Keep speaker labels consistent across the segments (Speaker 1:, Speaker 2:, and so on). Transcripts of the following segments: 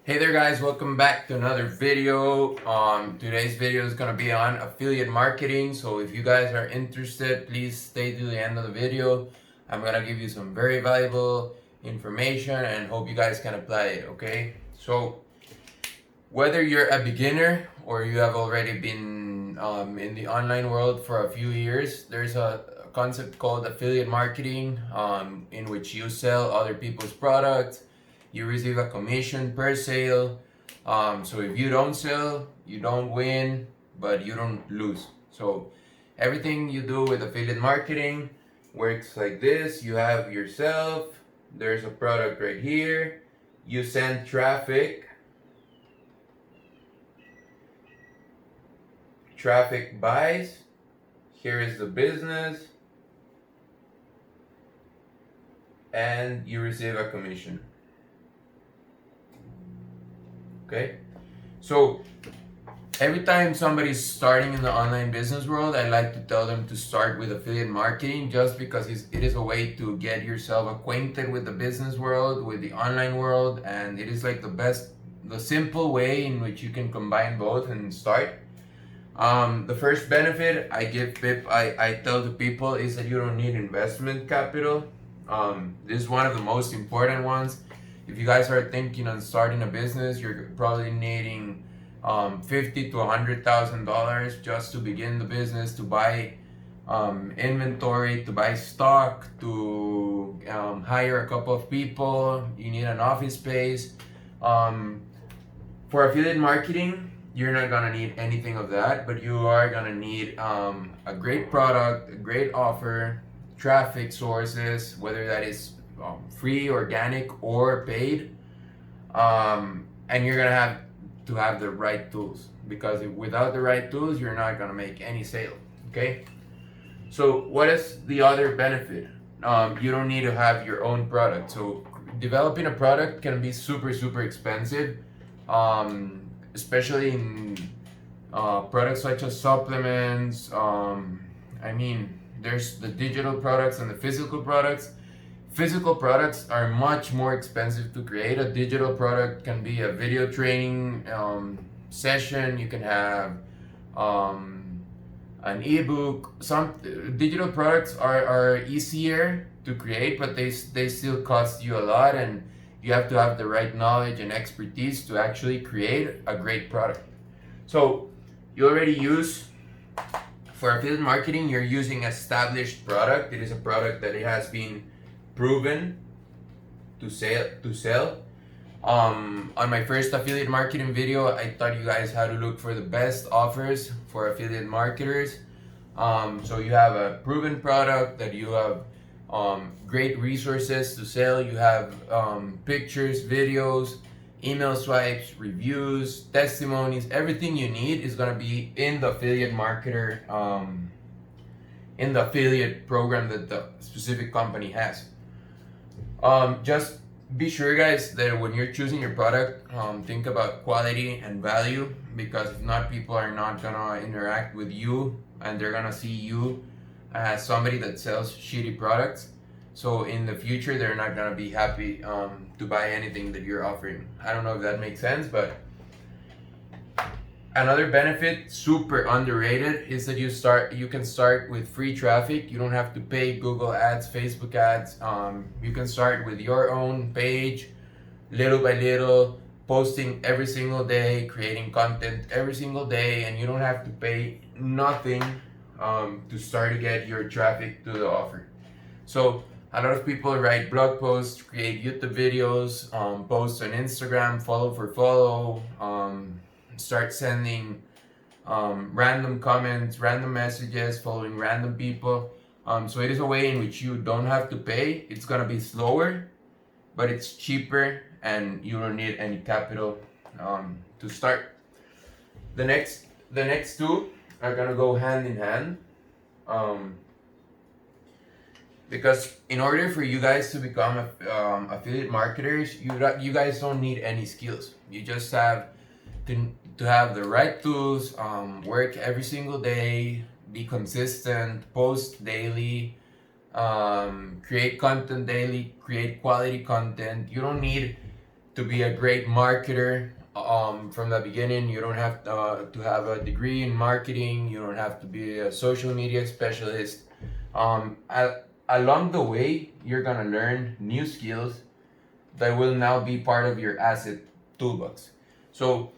Speaker 1: Hey there guys, welcome back to another video. Today's video is going to be on affiliate marketing. So if you guys are interested, please stay to the end of the video. I'm going to give you some very valuable information and hope you guys can apply it, okay? So whether you're a beginner or you have already been in the online world for a few years, there's a concept called affiliate marketing, in which you sell other people's products. You receive a commission per sale. So if you don't sell, you don't win, but you don't lose. So everything you do with affiliate marketing works like this. You have yourself, there's a product right here. You send traffic buys. Here is the business, and you receive a commission. Okay, so every time somebody's starting in the online business world, I like to tell them to start with affiliate marketing, just because it is a way to get yourself acquainted with the business world, with the online world, and it is like the simple way in which you can combine both and start. The first benefit I tell the people is that you don't need investment capital. This is one of the most important ones. If you guys are thinking on starting a business, you're probably needing $50,000 to $100,000 just to begin the business, to buy inventory, to buy stock, to hire a couple of people. You need an office space. For affiliate marketing, you're not gonna need anything of that, but you are gonna need a great product, a great offer, traffic sources, whether that is free, organic, or paid, and you're gonna have to have the right tools, because without the right tools, you're not gonna make any sale. Okay. So what is the other benefit? You don't need to have your own product. So developing a product can be super expensive, especially in products such as supplements. There's the digital products and the physical products. Physical products are much more expensive to create. A digital product can be a video training session. You can have an ebook. Some digital products are easier to create, but they still cost you a lot, and you have to have the right knowledge and expertise to actually create a great product. So you already use, for affiliate marketing, you're using established product. It is a product that it has been proven to sell. On my first affiliate marketing video, I taught you guys how to look for the best offers for affiliate marketers. So you have a proven product, that you have great resources to sell. You have pictures, videos, email swipes, reviews, testimonies. Everything you need is gonna be in the affiliate marketer, in the affiliate program that the specific company has. Just be sure, guys, that when you're choosing your product, think about quality and value, because if not, people are not gonna interact with you, and they're gonna see you as somebody that sells shitty products. So in the future, they're not gonna be happy to buy anything that you're offering. I don't know if that makes sense, but another benefit, super underrated, is that you can start with free traffic. You don't have to pay Google ads, Facebook ads. You can start with your own page, little by little, posting every single day, creating content every single day, and you don't have to pay nothing to start to get your traffic to the offer. So a lot of people write blog posts, create YouTube videos, post on Instagram, follow for follow, start sending random comments, random messages, following random people. So it is a way in which you don't have to pay. It's gonna be slower, but it's cheaper, and you don't need any capital to start. The next two are gonna go hand in hand. Because in order for you guys to become affiliate marketers, you guys don't need any skills. You just have to have the right tools, work every single day, be consistent, post daily, create content daily, create quality content. You don't need to be a great marketer from the beginning. You don't have to have a degree in marketing. You don't have to be a social media specialist. Along the way, you're gonna learn new skills that will now be part of your asset toolbox. So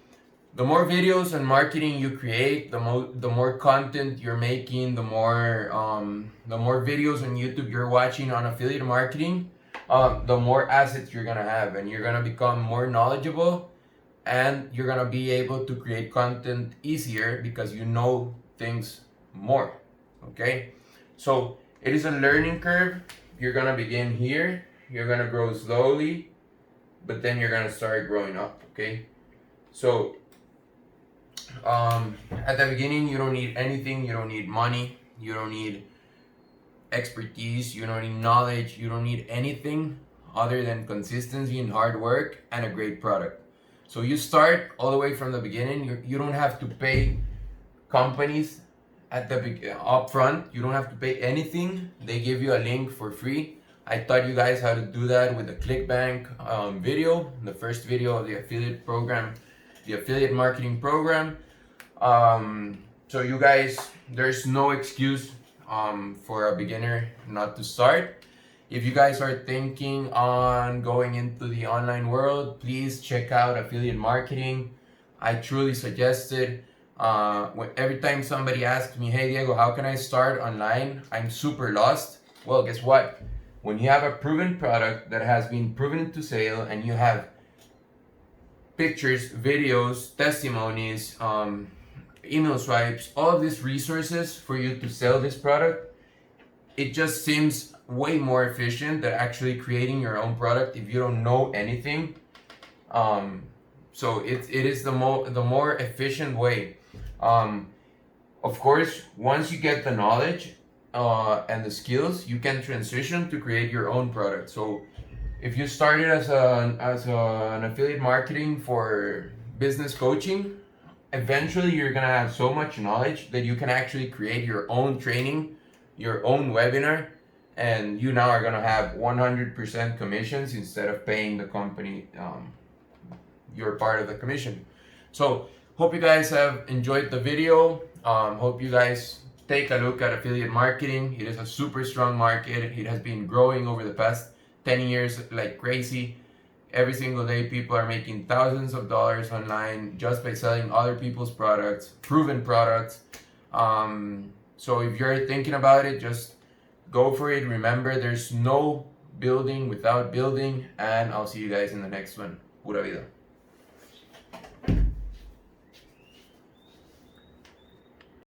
Speaker 1: the more videos and marketing you create, the more content you're making, the more videos on YouTube you're watching on affiliate marketing, the more assets you're gonna have, and you're gonna become more knowledgeable, and you're gonna be able to create content easier because you know things more. Okay, so it is a learning curve. You're gonna begin here. You're gonna grow slowly, but then you're gonna start growing up. Okay, so at the beginning, you don't need anything. You don't need money. You don't need expertise. You don't need knowledge. You don't need anything other than consistency and hard work and a great product. So you start all the way from the beginning. You don't have to pay companies at the up front. You don't have to pay anything. They give you a link for free. I taught you guys how to do that with the ClickBank video, the first video of the affiliate program, the affiliate marketing program. So you guys, there's no excuse for a beginner not to start. If you guys are thinking on going into the online world, please check out affiliate marketing. I truly suggest it. Every time somebody asks me, hey Diego, how can I start online? I'm super lost. Well, guess what? When you have a proven product that has been proven to sale, and you have pictures, videos, testimonies, email swipes, all of these resources for you to sell this product, it just seems way more efficient than actually creating your own product if you don't know anything. So it is the more efficient way. Of course, once you get the knowledge and the skills, you can transition to create your own product. So if you started as an affiliate marketing for business coaching, eventually you're gonna have so much knowledge that you can actually create your own training, your own webinar, and you now are gonna have 100% commissions instead of paying the company your part of the commission. So hope you guys have enjoyed the video. Hope you guys take a look at affiliate marketing. It is a super strong market. It has been growing over the past 10 years like crazy. Every single day, people are making thousands of dollars online just by selling other people's products, proven products. So if you're thinking about it, just go for it. Remember, there's no building without building, and I'll see you guys in the next one. Pura Vida.